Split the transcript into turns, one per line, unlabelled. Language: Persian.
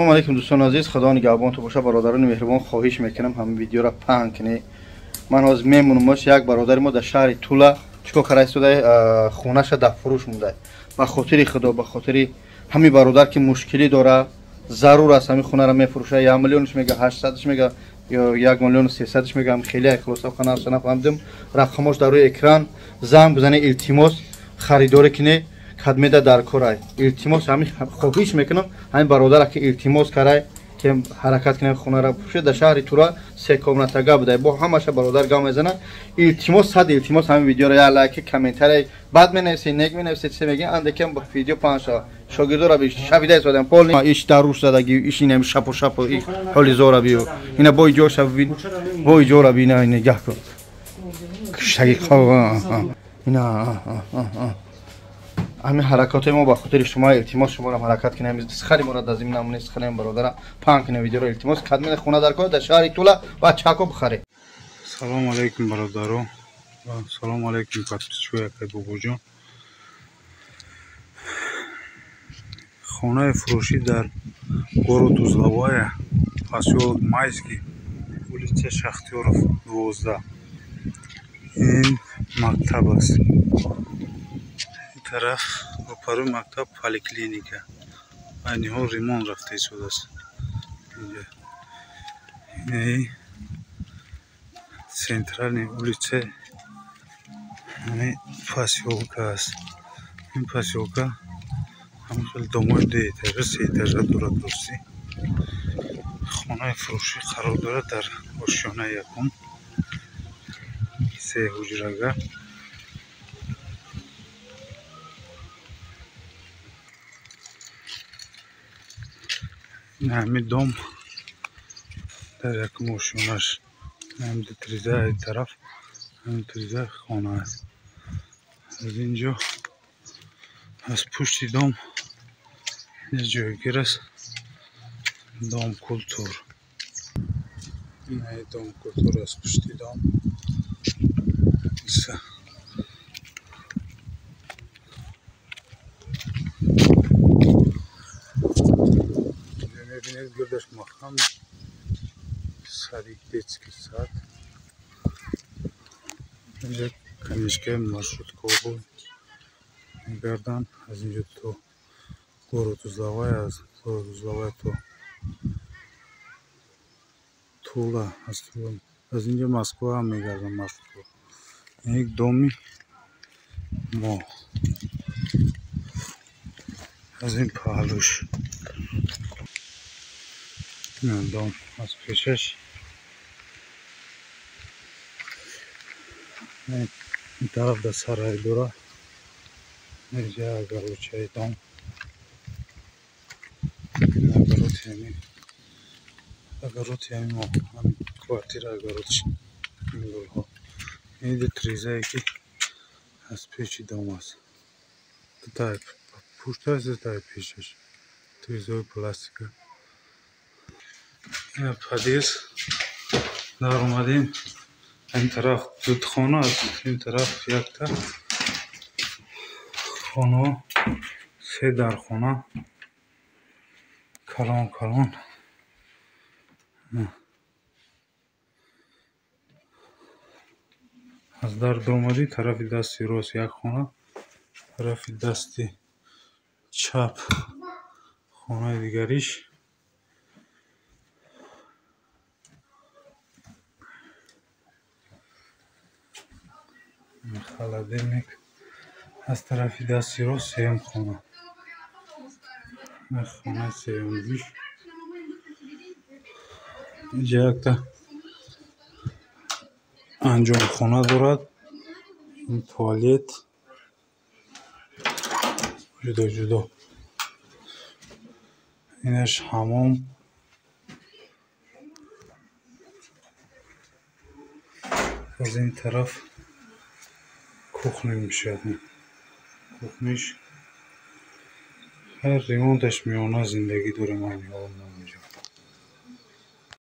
سلام علیکم دوستان عزیز، خدا نگهبان تو باشه. برادران مهربان خواهش میکنم همین ویدیو را پهن کنید. من از میمونم یک برادر ما در شهر تولا چیکار کرده شده خونه‌اش در فروش مونده. به خاطر خدا، به خاطر همین برادر که مشکلی داره ضرور است همین خونه را میفروشه. 1 میلیونش میگه، 800ش میگه یا 1 میلیون و 300ش میگه. خیلی اخلاص کنه اصلا نفهمیدم. رقمش در روی اکران زنگ بزنه، التماس خریداری کنه خدمت در کارای. التماس همین خواهش میکنم همین برادر که التماس کرده که حرکت کنه خونه را بفروشه. در شهر تورا 3 کامناتگا بوده با همش برادر گام میزنه. التماس صد التماس همین ویدیو را یا لایک کامنتری بعد می نگ می نویسید چه میگه اندکم با ویدیو 5 شاگردا را بیش شویده زدن پول ایش دروش دادگی ایش اینم شپ و حالی زورا بیو اینا بوی جو شوید بوی جورا بینا نگاه کن شقیق اینا همین حرکات ما با خاطر شما التماس شما را حرکت کنیم. خیلی مراد از این نمونه خیلی برادر پان کنه ویدیو را التماس خدمت خونه در کار در شهر تولا و چاکو بخره.
سلام علیکم برادران و سلام علیکم پادپیچوی که بوجون. خانه فروشی در گورو توزلوای پاسیول مایسکی улица Шахтеров 12. این مکتب است. این طرف روپرو مکتب پلیکلینیکا. اینها ریمون رفته شده است. این سنترال улица همین پاسیولکا است. این پاسیولکا همین خیلی دومای 2 اتاقه 3 اتاقه درستی. خانه فروشی قرار دارد در آشیانه یکم 3 حجره‌گاه. این همین دام در یکم آشیانه‌اش همین تریزه این طرف همین تریزه خانه است. از اینجا از پشت دام یه جایگیر است، دام کلتور. این دام کلتور از پشت دام میبینید گردش مخم صدیق детский сад. اینجا کنیشکه маршрут بود میگردن از اینجا تو گورو توزلوای، از گورو توزلوای تو تولا، از اینجا مسکو هم میگردن маршрут. یک دومی ما از این پهلوش این دام از پیشش این طرف در سرای دورا اینجا اگروچه دام اگروت یعنی ما همین کوارتیر اگروت این گل ها. این تریزه ای که از پیش دام است تا پشت است تا پیشش تریزه پلاستیکه. این پدیس در اومدیم این طرف دودخانه است، این طرف یک تا خانه 3 در خانه کلان کلان. از در دومدی طرف دستی راست یک خانه، طرف دستی چپ خانه دیگریش. خلدنیک از طرف دستی راست 3 خانه، خانه 3 اینجا یک تا انجام خانه دارد. این توالت جدا جدا، اینش حمام. از این طرف کوخنی میشه، کوخنیش هر ریمونتش میانه زندگی داره. من میام اونجا